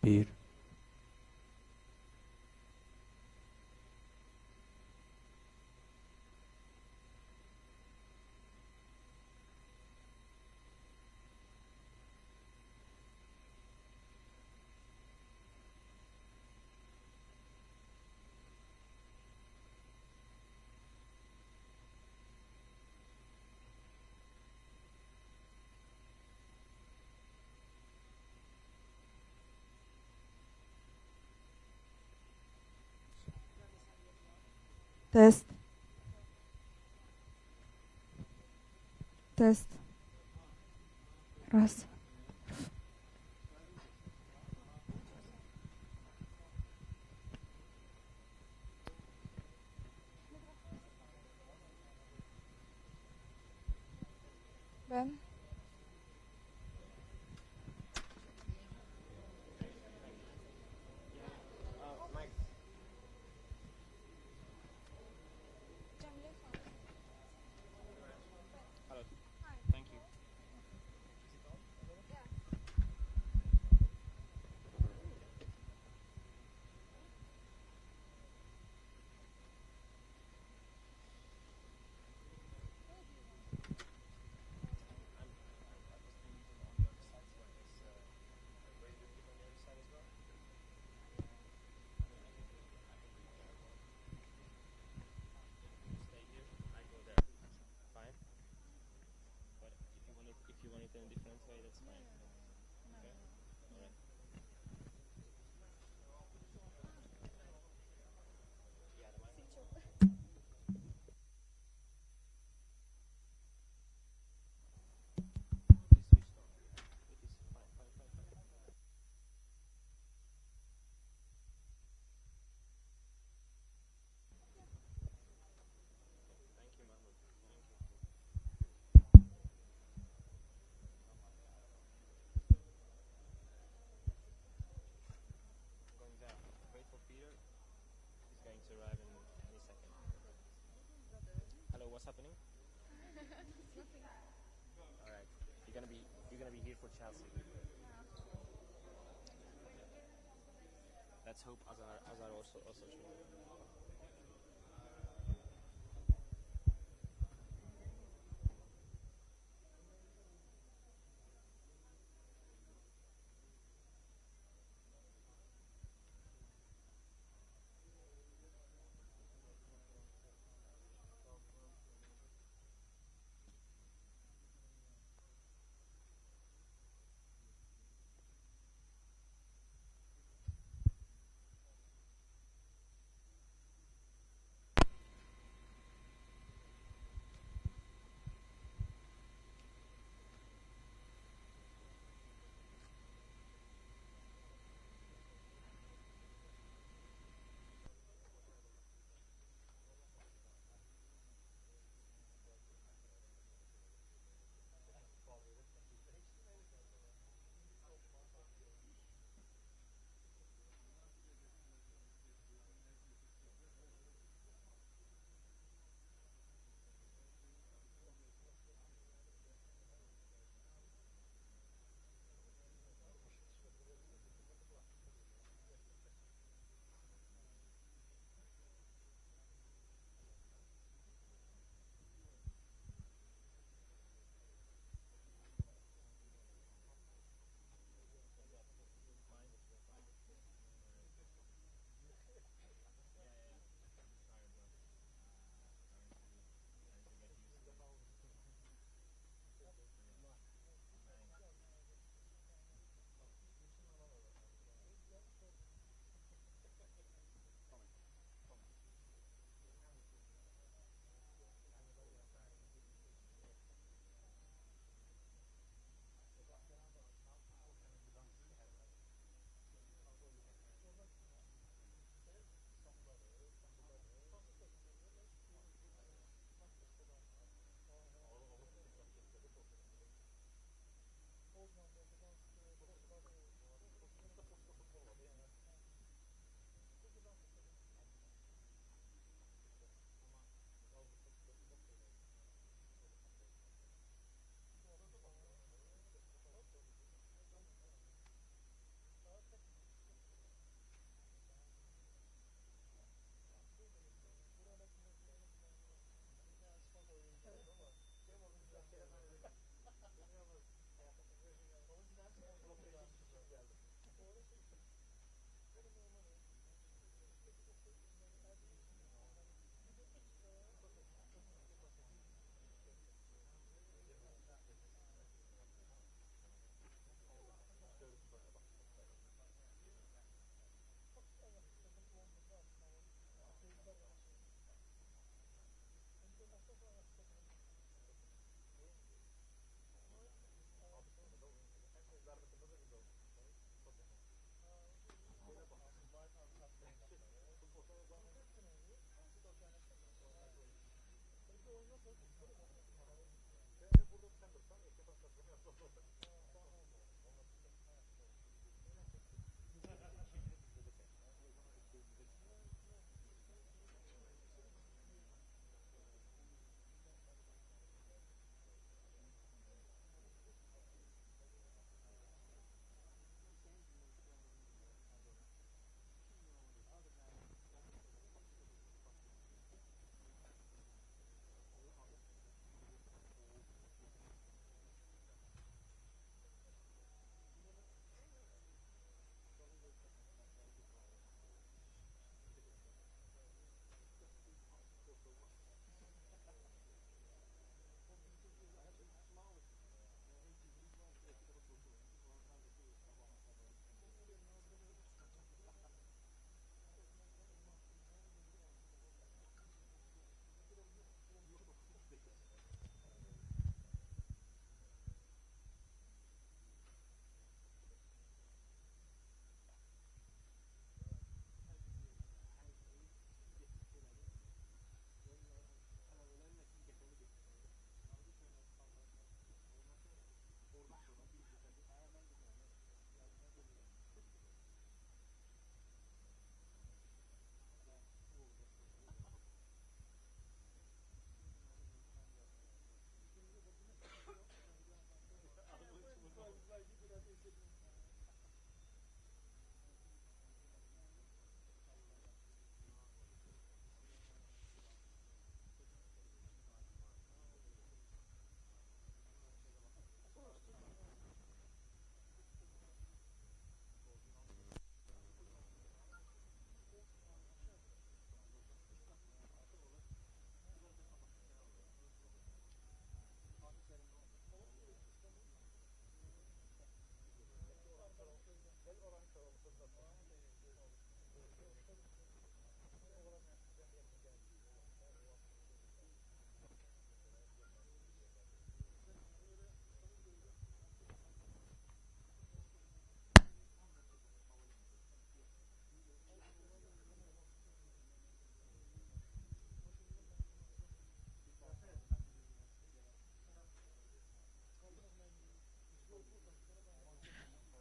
Bir. Test. Test. Raz. Ben.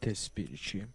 Test 1 2.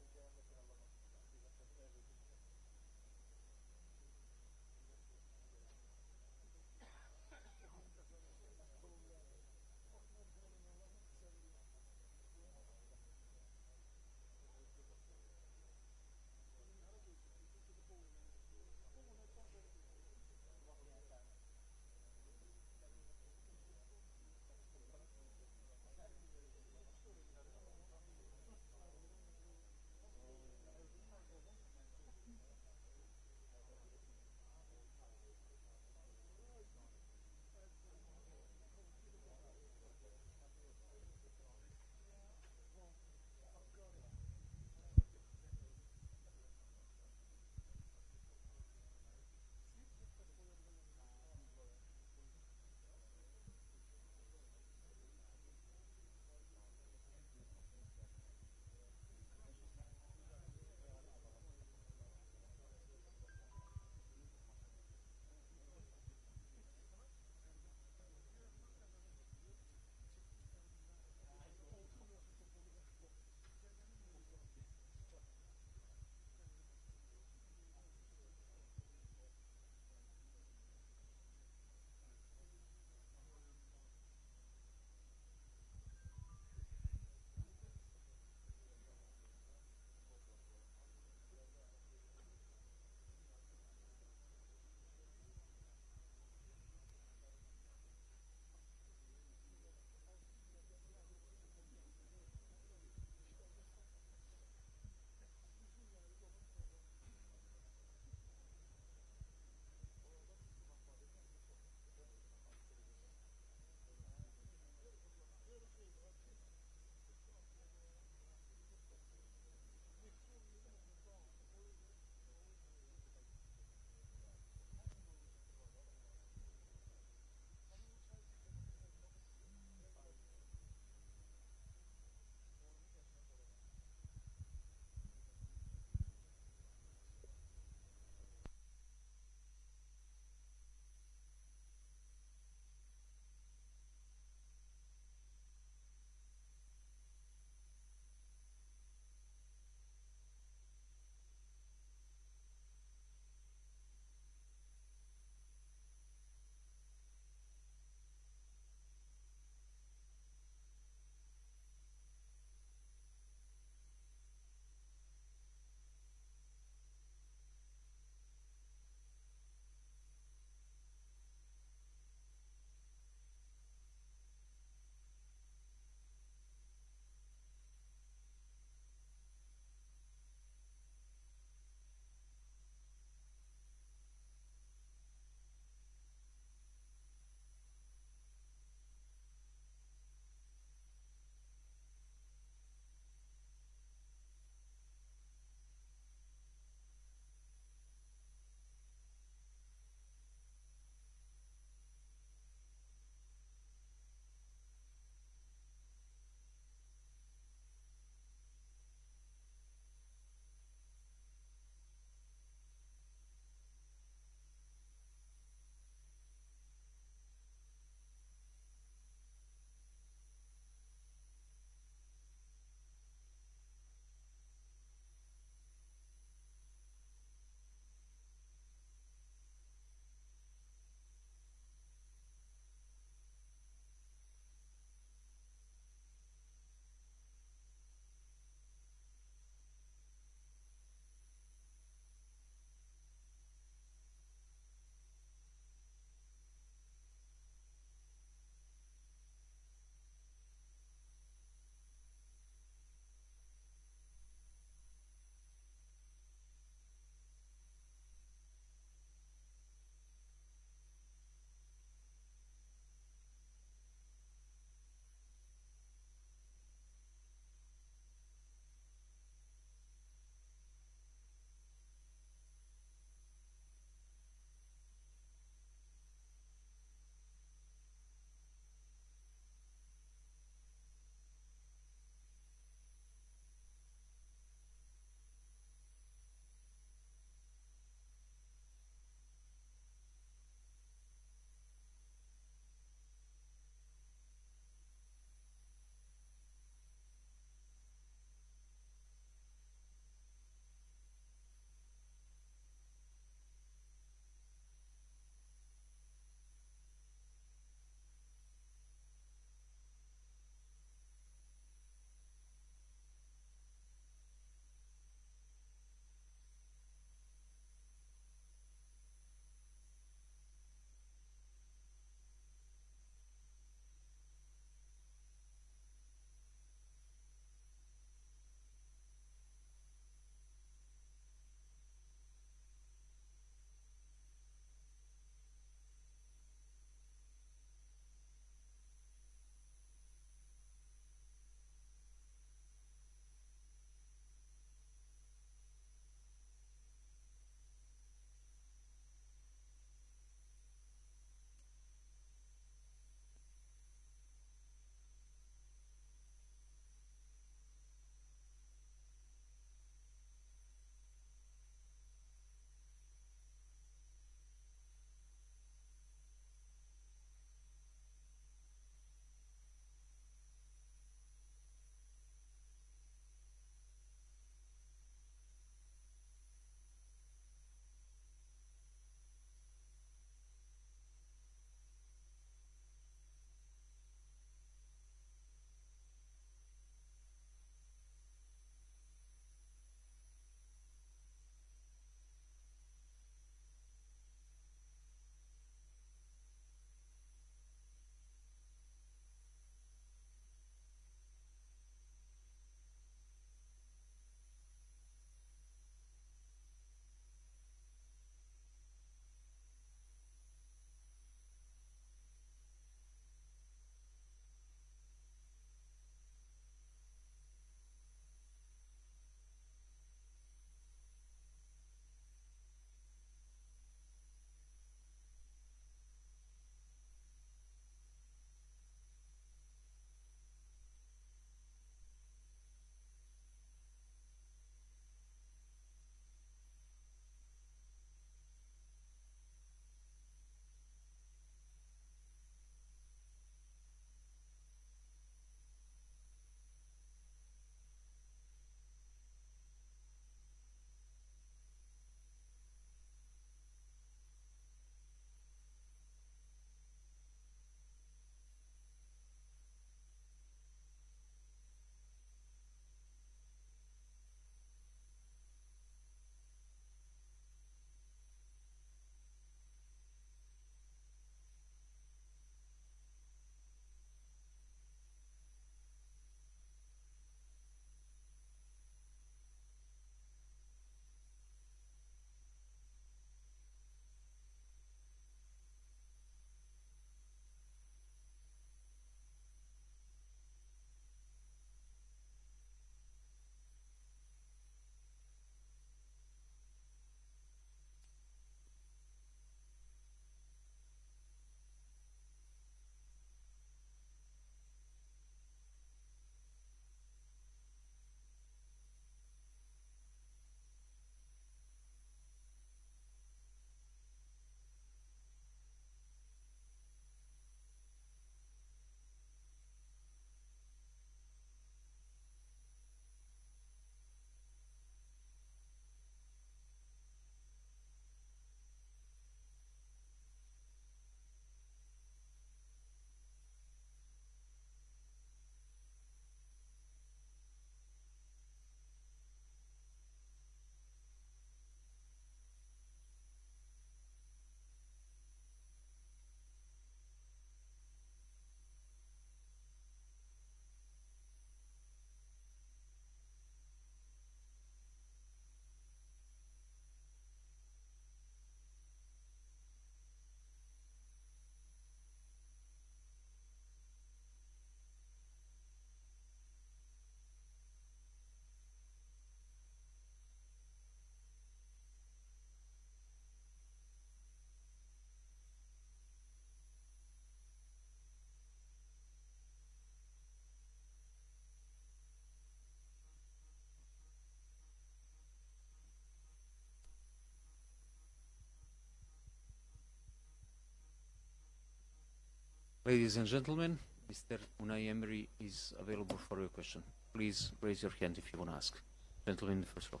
Ladies and gentlemen, Mr. Unai Emery is available for your question. Please raise your hand if you want to ask. Gentleman in the first row.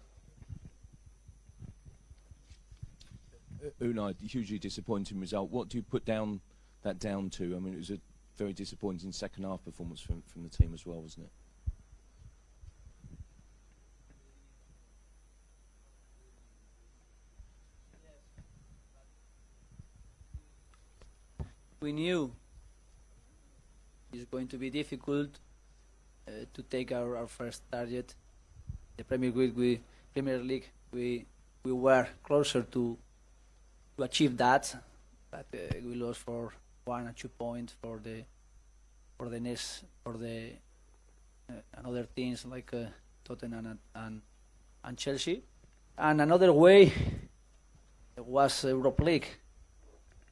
Unai, hugely disappointing result. What do you put that down to? I mean, it was a very disappointing second half performance from the team as well, wasn't it? We knew it's going to be difficult to take our first target. The Premier League, we were closer to achieve that, but we lost for 1 or 2 points for the another teams like Tottenham and Chelsea. And another way was Europa League.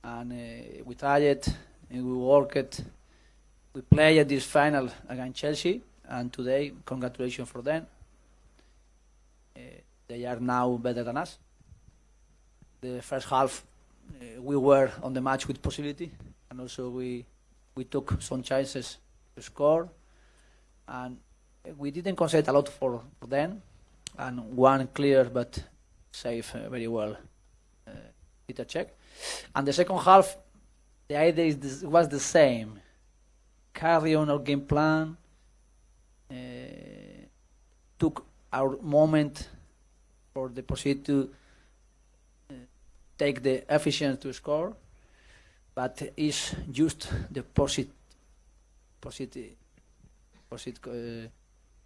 And we tried it, and we worked. We played this final against Chelsea, and today, congratulations for them. They are now better than us. The first half, we were on the match with possibility, and also we took some chances to score, and we didn't concede a lot for them, and one clear but safe very well. Peter Cech. And the second half, the idea was the same. Carry on our game plan, took our moment for the possibility to take the efficiency to score, but it's just the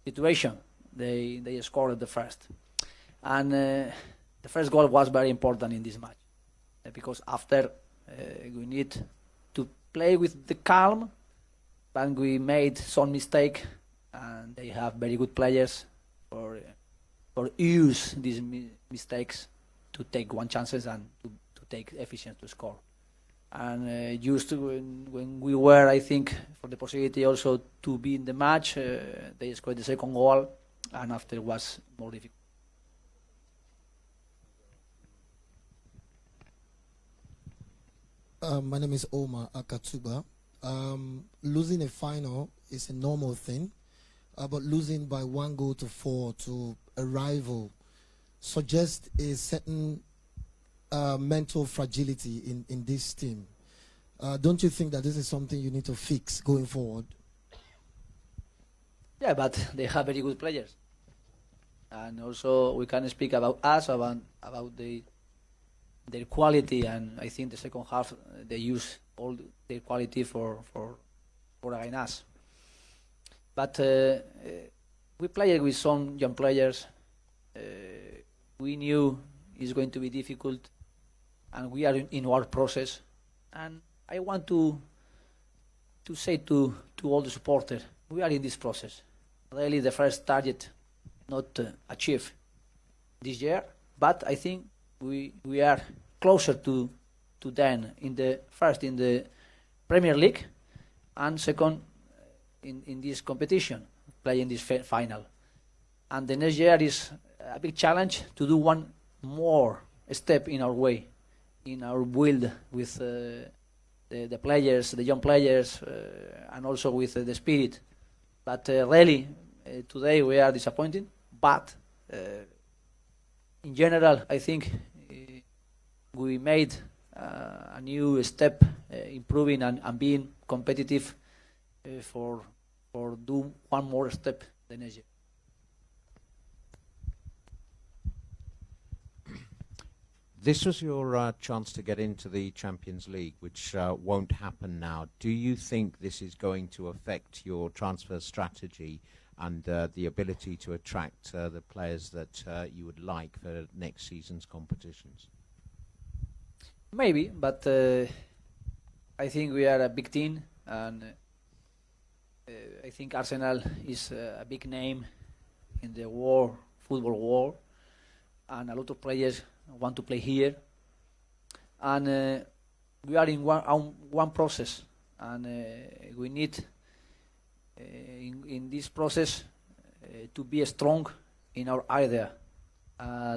situation. They scored the first. And the first goal was very important in this match. Because after we need to play with the calm, but we made some mistake, and they have very good players for use these mistakes to take one chances and to take efficient to score. And just when we were, I think, for the possibility also to be in the match, they scored the second goal, and after it was more difficult. My name is Omar Akatuba. Losing a final is a normal thing, but losing by 1 goal to 4 to a rival suggests a certain mental fragility in this team. Don't you think that this is something you need to fix going forward? Yeah, but they have very good players. And also we can speak about us, about their quality, and I think the second half they use all their quality for against us. But we played with some young players. We knew it's going to be difficult, and we are in our process. And I want to say to all the supporters, we are in this process. Really, the first target not achieved this year, but I think we are closer to them in the Premier League, and second in this competition, playing this final. And the next year is a big challenge to do one more step in our way, in our build with the players, the young players, and also with the spirit. But really, today we are disappointed, but in general, I think we made a new step, improving and being competitive for do one more step the next year. This was your chance to get into the Champions League, which won't happen now. Do you think this is going to affect your transfer strategy and the ability to attract the players that you would like for next season's competitions? Maybe, but I think we are a big team, and I think Arsenal is a big name in the football world, and a lot of players want to play here. And we are in one process, and we need in this process to be strong in our idea,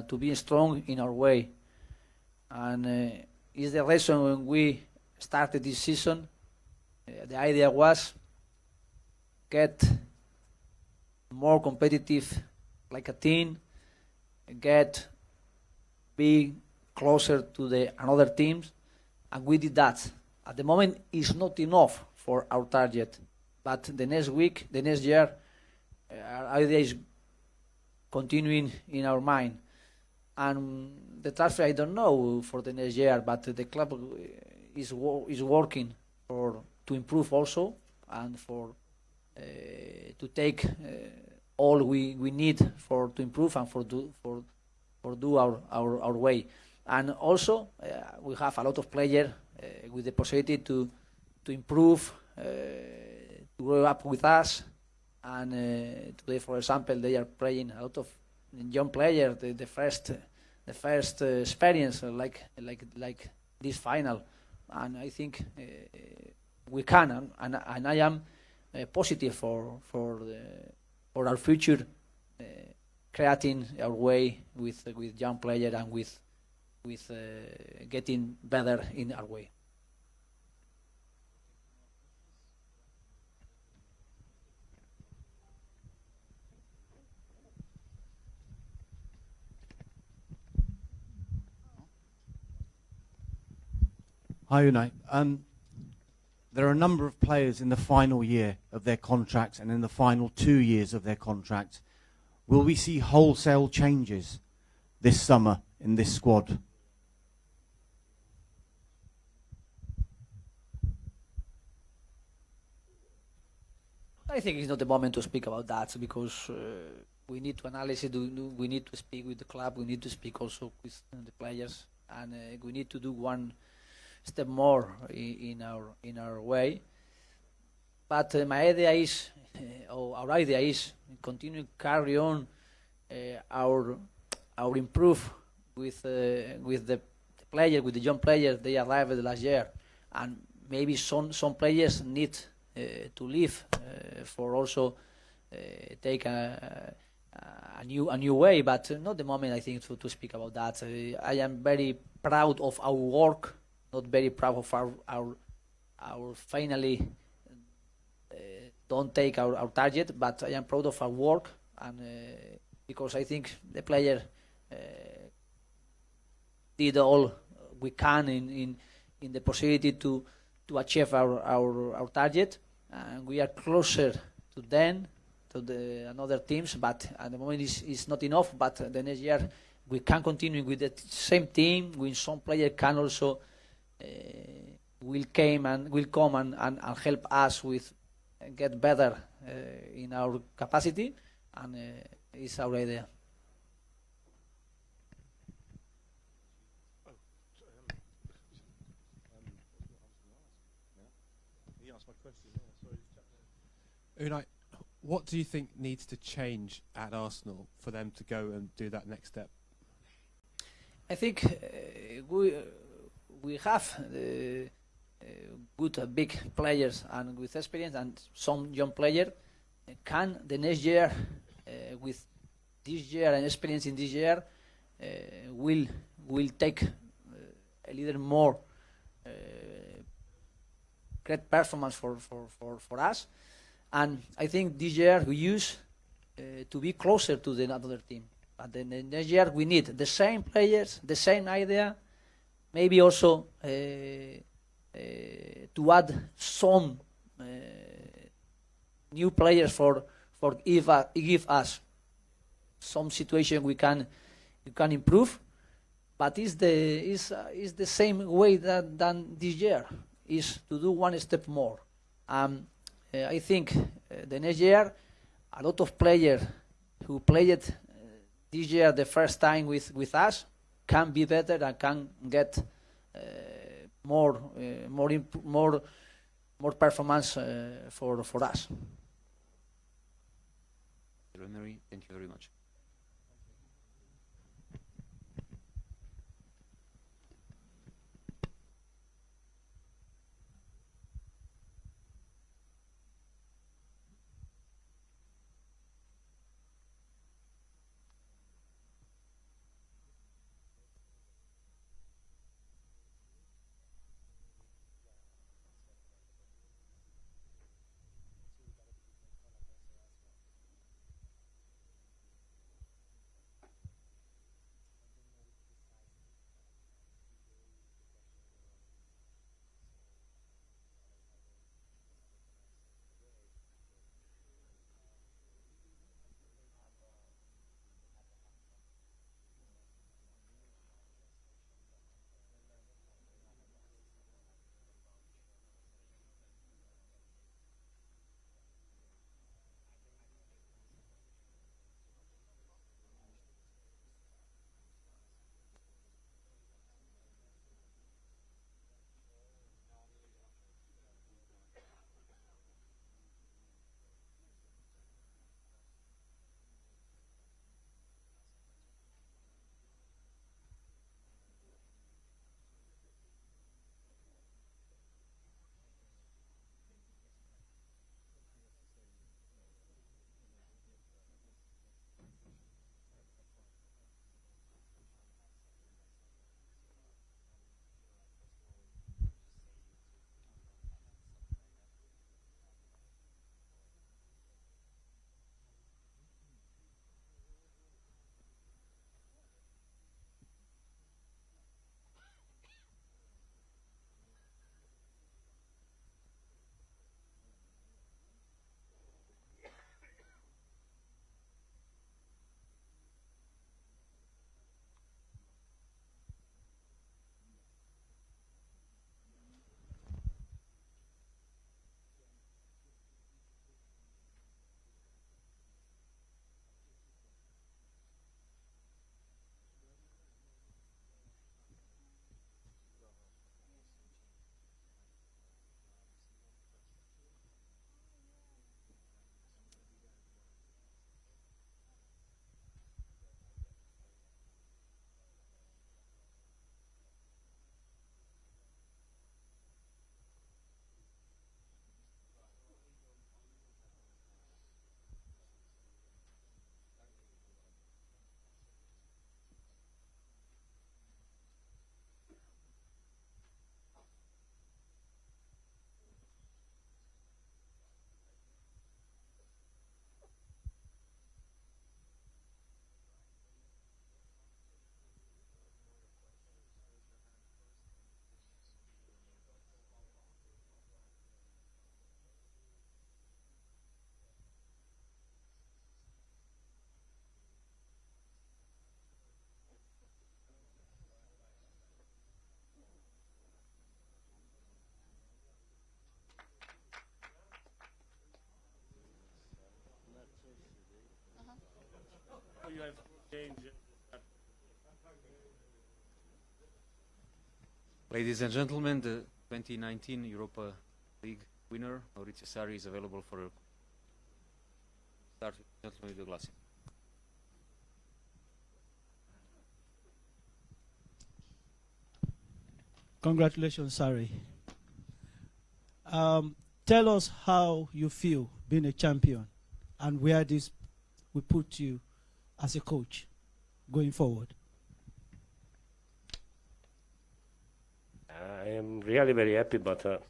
to be strong in our way. And is the reason when we started this season, The idea was get more competitive like a team, be closer to the another teams, and we did that. At the moment, it's not enough for our target, but the next week, the next year, our idea is continuing in our mind. And the transfer, I don't know for the next year, but the club is working to improve also, and to take all we need to improve and do our way. And also we have a lot of players with the possibility to improve, to grow up with us. And today, for example, they are playing a lot of young players. The first experience like this final, and I think we can, and I am positive for our future, creating our way with young players and with getting better in our way. Hi, Unai. There are a number of players in the final year of their contracts and in the final 2 years of their contracts. Will we see wholesale changes this summer in this squad? I think it's not the moment to speak about that, because we need to analyze it. We need to speak with the club. We need to speak also with the players, and we need to do one step more in our way. But my idea is, or our idea is, continue carry on our improve with the players, with the young players. They arrived last year, and maybe some players need to leave for also take a new way. But not the moment, I think, to speak about that. I am very proud of our work. Not very proud of our finally don't take our target, but I am proud of our work, and because I think the player did all we can in the possibility to achieve our target, and we are closer to them, to the another teams, but at the moment it's not enough. But the next year we can continue with the same team, when some player can also will come and help us with get better in our capacity, and is our idea. Unai, what do you think needs to change at Arsenal for them to go and do that next step? I think we have good big players and with experience, and some young player can the next year with this year and experience in this year will take a little more great performance for us. And I think this year we use to be closer to the other team. But then the next year we need the same players, the same idea, maybe also to add some new players for give us some situation we can improve. But it's the same way than this year, is to do one step more. I think the next year a lot of players who played this year the first time with us can be better and can get more performance for us. Thank you very much. Ladies and gentlemen, the 2019 Europa League winner, Maurizio Sarri, is available for a start. Gentleman with the glass. Congratulations, Sarri. Tell us how you feel being a champion and where this will put you as a coach going forward. I am really very happy, but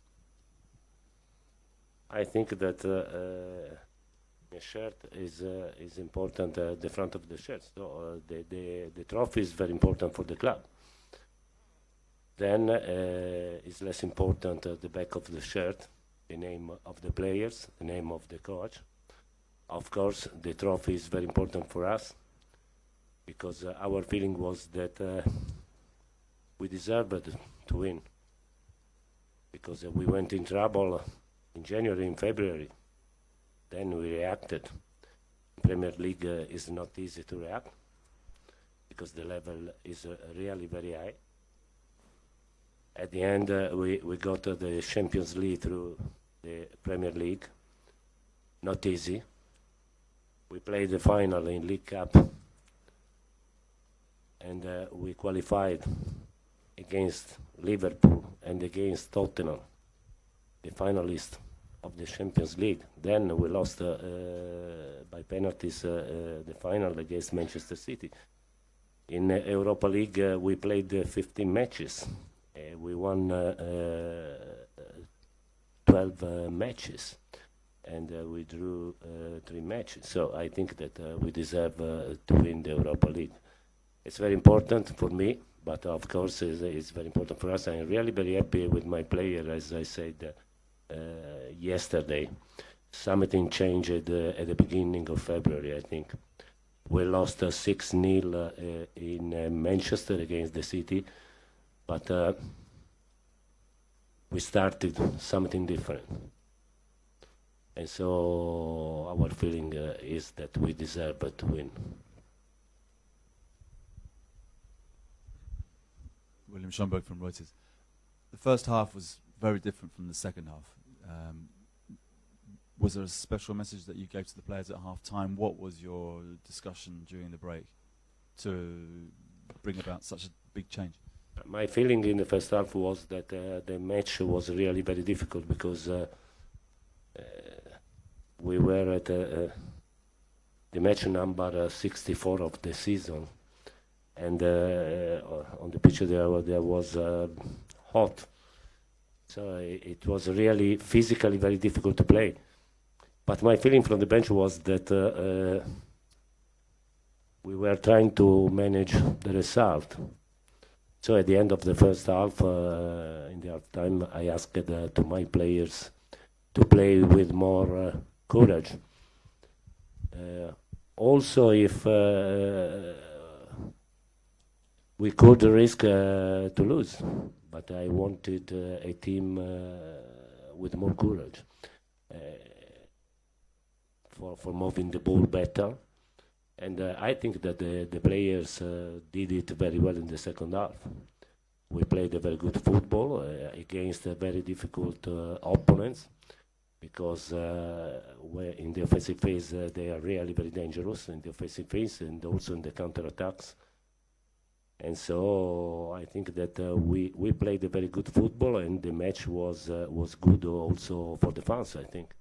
I think that the shirt is important, the front of the shirt. So the trophy is very important for the club. Then it's less important the back of the shirt, the name of the players, the name of the coach. Of course, the trophy is very important for us because our feeling was that we deserved to win because we went in trouble in January and February. Then we reacted. Premier League is not easy to react because the level is really very high. At the end, we got the Champions League through the Premier League. Not easy. We played the final in League Cup, and we qualified against Liverpool and against Tottenham, the finalists of the Champions League. Then we lost by penalties the final against Manchester City. In Europa League, we played 15 matches. We won 12 matches, and we drew 3 matches. So I think that we deserve to win the Europa League. It's very important for me, but of course it's very important for us. I'm really very happy with my player, as I said yesterday. Something changed at the beginning of February, I think. We lost 6-0 in Manchester against the City, but we started something different. And so our feeling is that we deserve to win. William Schomburg from Reuters. The first half was very different from the second half. Was there a special message that you gave to the players at half time? What was your discussion during the break to bring about such a big change? My feeling in the first half was that the match was really very difficult because we were at the match number 64 of the season, and on the pitch there was hot, so it was really physically very difficult to play. But my feeling from the bench was that we were trying to manage the result. So at the end of the first half, in the half time, I asked to my players to play with more courage. Also, if we could risk to lose, but I wanted a team with more courage for moving the ball better. And I think that the players did it very well in the second half. We played a very good football against very difficult opponents because in the offensive phase they are really very dangerous in the offensive phase and also in the counter-attacks. And so I think that we played a very good football, and the match was good also for the fans, I think.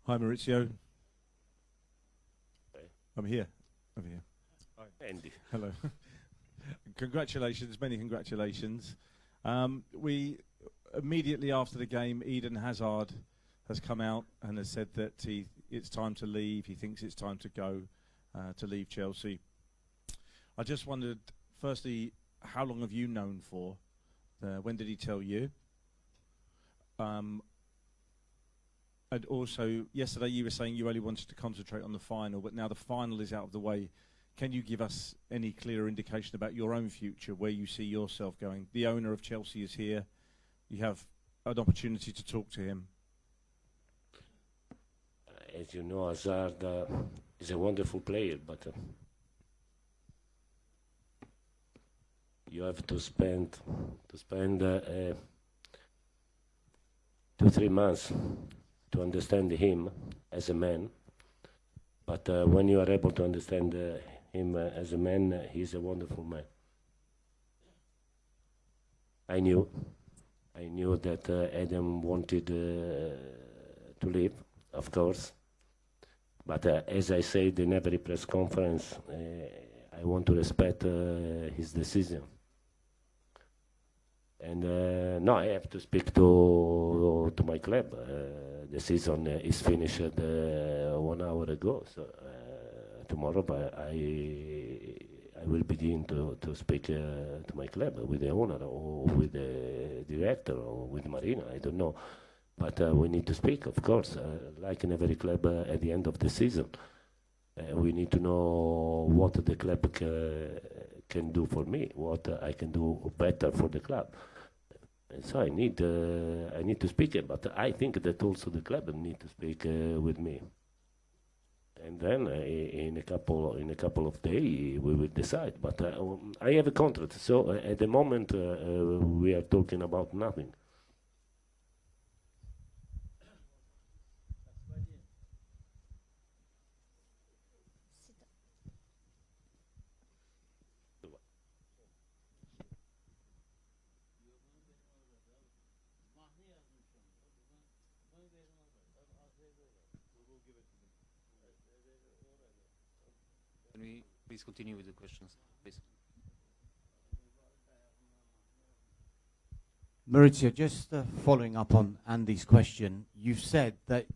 Hi, Maurizio. Hey. I'm here. Over here. Hi. Andy. Hello. Congratulations, many congratulations. We immediately after the game, Eden Hazard has come out and has said that it's time to leave. He thinks it's time to go, to leave Chelsea. I just wondered, firstly, how long have you known for? When did he tell you? And also, yesterday you were saying you only wanted to concentrate on the final, but now the final is out of the way. Can you give us any clearer indication about your own future, where you see yourself going? The owner of Chelsea is here. you have an opportunity to talk to him. As you know, Hazard is a wonderful player, but you have to spend 2-3 months to understand him as a man. But when you are able to understand him as a man, he's a wonderful man. I knew that Adam wanted to leave, of course. But as I said in every press conference, I want to respect his decision. And no, I have to speak to my club. The season is finished 1 hour ago, so tomorrow I will begin to speak to my club with the owner or with the director or with Marina. I don't know. But we need to speak, of course, like in every club at the end of the season. We need to know what the club can do for me, what I can do better for the club. And so I need to speak, but I think that also the club need to speak with me. And then in a couple of days we will decide. But I have a contract, so at the moment we are talking about nothing. Can we please continue with the questions, please? Maurizio, just following up on Andy's question, you've said that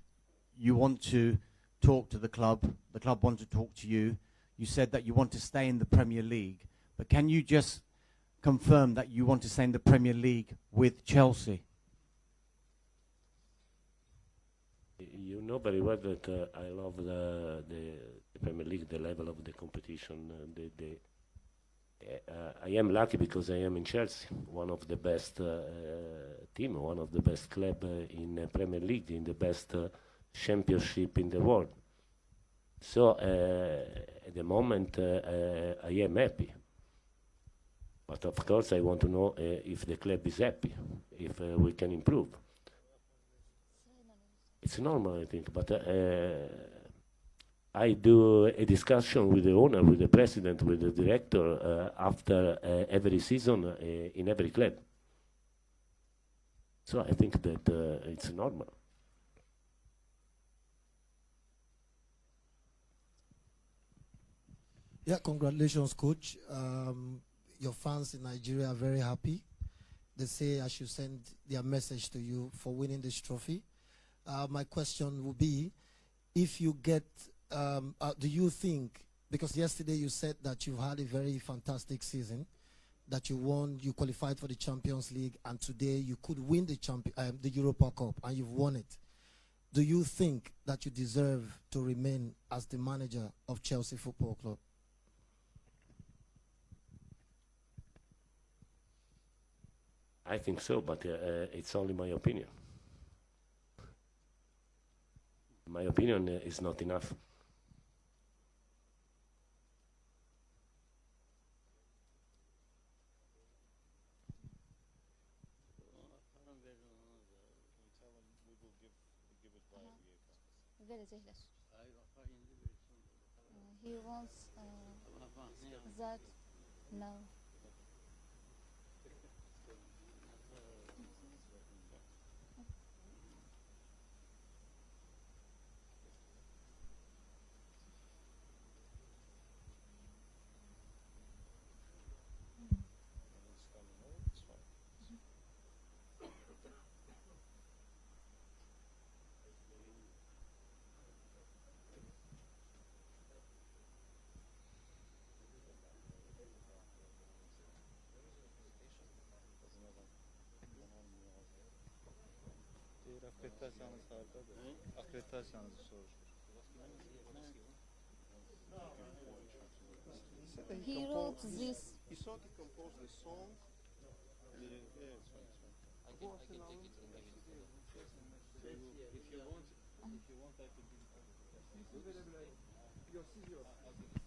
you want to talk to the club want to talk to you. You said that you want to stay in the Premier League, but can you just confirm that you want to stay in the Premier League with Chelsea? You know very well that I love the Premier League, the level of the competition. I am lucky because I am in Chelsea, one of the best team, one of the best club in Premier League, in the best championship in the world. So at the moment I am happy. But of course I want to know if the club is happy, if we can improve. It's normal, I think, but I do a discussion with the owner, with the president, with the director after every season in every club. So I think that it's normal. Yeah, congratulations, coach. Your fans in Nigeria are very happy. They say I should send their message to you for winning this trophy. My question will be, if you get, do you think, because yesterday you said that you've had a very fantastic season, that you won, you qualified for the Champions League, and today you could win the Europa Cup, and you've won it. Do you think that you deserve to remain as the manager of Chelsea Football Club? I think so, but it's only my opinion. My opinion is not enough. He wants that now. He wrote this. He thought he composed the song. Yeah, it's fine. If you want, I can give it.